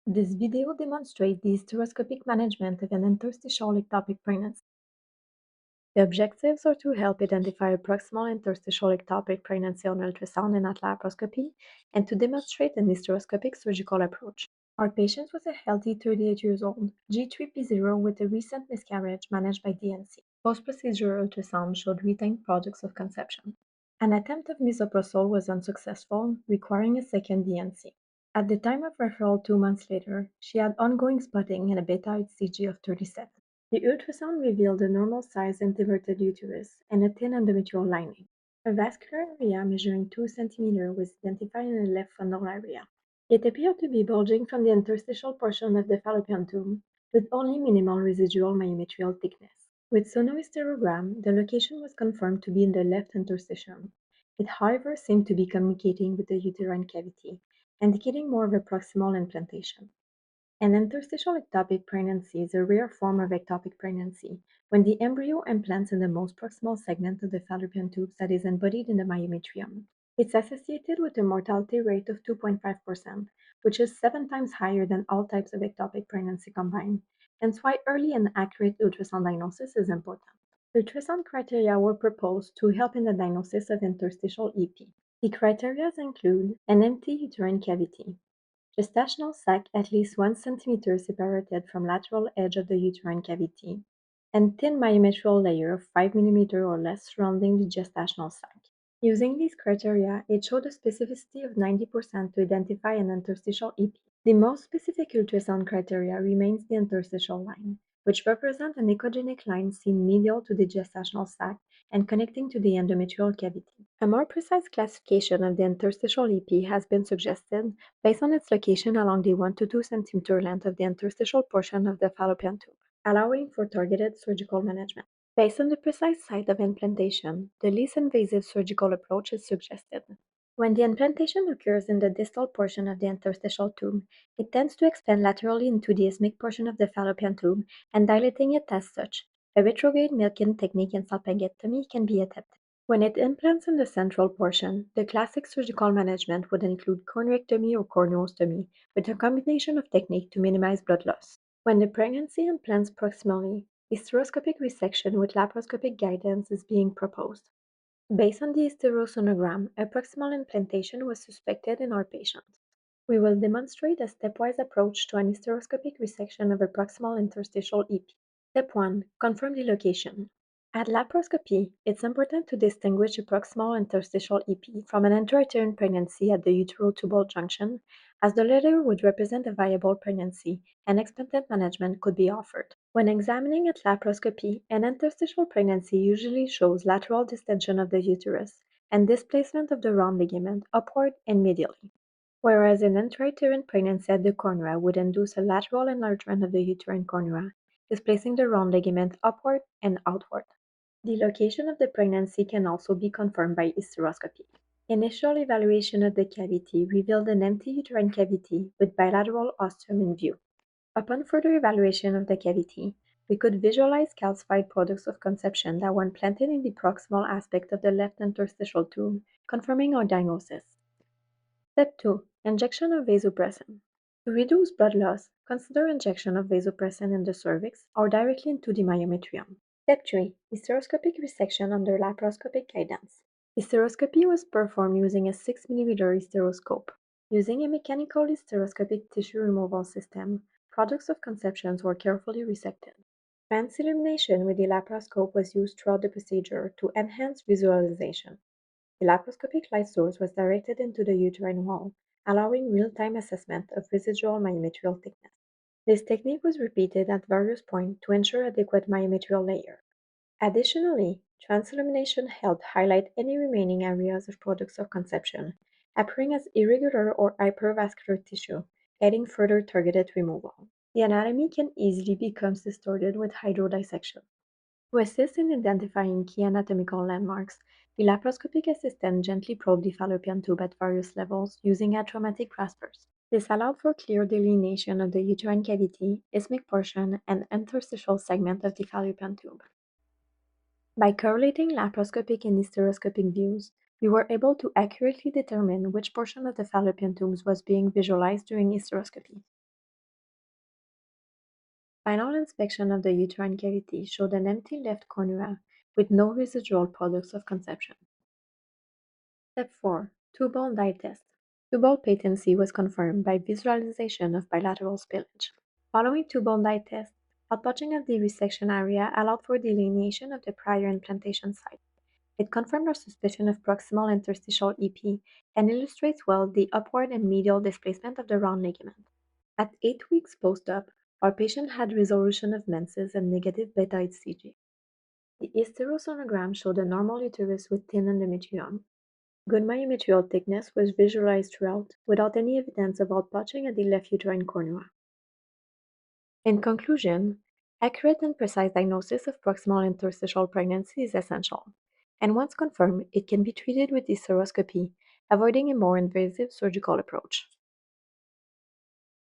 This video demonstrates the hysteroscopic management of an interstitial ectopic pregnancy. The objectives are to help identify a proximal interstitial ectopic pregnancy on ultrasound and at laparoscopy, and to demonstrate an hysteroscopic surgical approach. Our patient was a healthy 38 years old, G3P0 with a recent miscarriage managed by DNC. Post-procedure ultrasound showed retained products of conception. An attempt of misoprostol was unsuccessful, requiring a second DNC. At the time of referral 2 months later, she had ongoing spotting and a beta HCG of 37. The ultrasound revealed a normal-sized introverted uterus and a thin endometrial lining. A vascular area measuring 2 cm was identified in the left fundal area. It appeared to be bulging from the interstitial portion of the fallopian tube, with only minimal residual myometrial thickness. With sonohysterogram, the location was confirmed to be in the left interstitium. It, however, seemed to be communicating with the uterine cavity, indicating more of a proximal implantation. An interstitial ectopic pregnancy is a rare form of ectopic pregnancy when the embryo implants in the most proximal segment of the fallopian tubes that is embodied in the myometrium. It's associated with a mortality rate of 2.5%, which is 7 times higher than all types of ectopic pregnancy combined, hence why early and accurate ultrasound diagnosis is important. Ultrasound criteria were proposed to help in the diagnosis of interstitial EP. The criteria include an empty uterine cavity, gestational sac at least 1 cm separated from lateral edge of the uterine cavity, and thin myometrial layer of 5 mm or less surrounding the gestational sac. Using these criteria, it showed a specificity of 90% to identify an interstitial EP. The most specific ultrasound criteria remains the interstitial line, which represents an echogenic line seen medial to the gestational sac and connecting to the endometrial cavity. A more precise classification of the interstitial EP has been suggested based on its location along the 1 to 2 cm length of the interstitial portion of the fallopian tube, allowing for targeted surgical management. Based on the precise site of implantation, the least invasive surgical approach is suggested. When the implantation occurs in the distal portion of the interstitial tube, it tends to expand laterally into the isthmic portion of the fallopian tube and dilating it as such. A retrograde milking technique in salpingectomy can be attempted. When it implants in the central portion, the classic surgical management would include cornerectomy or corneostomy, with a combination of techniques to minimize blood loss. When the pregnancy implants proximally, hysteroscopic resection with laparoscopic guidance is being proposed. Based on the hysterosonogram, a proximal implantation was suspected in our patient. We will demonstrate a stepwise approach to an hysteroscopic resection of a proximal interstitial EP. Step 1. Confirm the location. At laparoscopy, it's important to distinguish a proximal interstitial EP from an intrauterine pregnancy at the uterotubal junction, as the latter would represent a viable pregnancy and expectant management could be offered. When examining at laparoscopy, an interstitial pregnancy usually shows lateral distension of the uterus and displacement of the round ligament upward and medially, whereas an intrauterine pregnancy at the cornua would induce a lateral enlargement of the uterine cornua, displacing the round ligament upward and outward. The location of the pregnancy can also be confirmed by hysteroscopy. Initial evaluation of the cavity revealed an empty uterine cavity with bilateral ostium in view. Upon further evaluation of the cavity, we could visualize calcified products of conception that were implanted in the proximal aspect of the left interstitial tube, confirming our diagnosis. Step 2. Injection of vasopressin. To reduce blood loss, consider injection of vasopressin in the cervix or directly into the myometrium. Step 3. Hysteroscopic resection under laparoscopic guidance. Hysteroscopy was performed using a 6 mm hysteroscope. Using a mechanical hysteroscopic tissue removal system, products of conceptions were carefully resected. Advanced illumination with the laparoscope was used throughout the procedure to enhance visualization. The laparoscopic light source was directed into the uterine wall, allowing real-time assessment of residual myometrial thickness. This technique was repeated at various points to ensure adequate myometrial layer. Additionally, transillumination helped highlight any remaining areas of products of conception, appearing as irregular or hypervascular tissue, aiding further targeted removal. The anatomy can easily become distorted with hydrodissection. To assist in identifying key anatomical landmarks, the laparoscopic assistant gently probed the fallopian tube at various levels using atraumatic graspers. This allowed for clear delineation of the uterine cavity, isthmic portion, and interstitial segment of the fallopian tube. By correlating laparoscopic and hysteroscopic views, we were able to accurately determine which portion of the fallopian tubes was being visualized during hysteroscopy. Final inspection of the uterine cavity showed an empty left cornua with no residual products of conception. Step 4. Tubal dye test. Tubal patency was confirmed by visualization of bilateral spillage. Following tubal dye test, outputching of the resection area allowed for delineation of the prior implantation site. It confirmed our suspicion of proximal interstitial EP and illustrates well the upward and medial displacement of the round ligament. At 8 weeks post-op, our patient had resolution of menses and negative beta-HCG. The hysterosonogram showed a normal uterus with thin endometrium. Good myometrial thickness was visualized throughout, without any evidence of outputching at the left uterine cornua. In conclusion, accurate and precise diagnosis of proximal interstitial pregnancy is essential, and once confirmed, it can be treated with hysteroscopy, avoiding a more invasive surgical approach.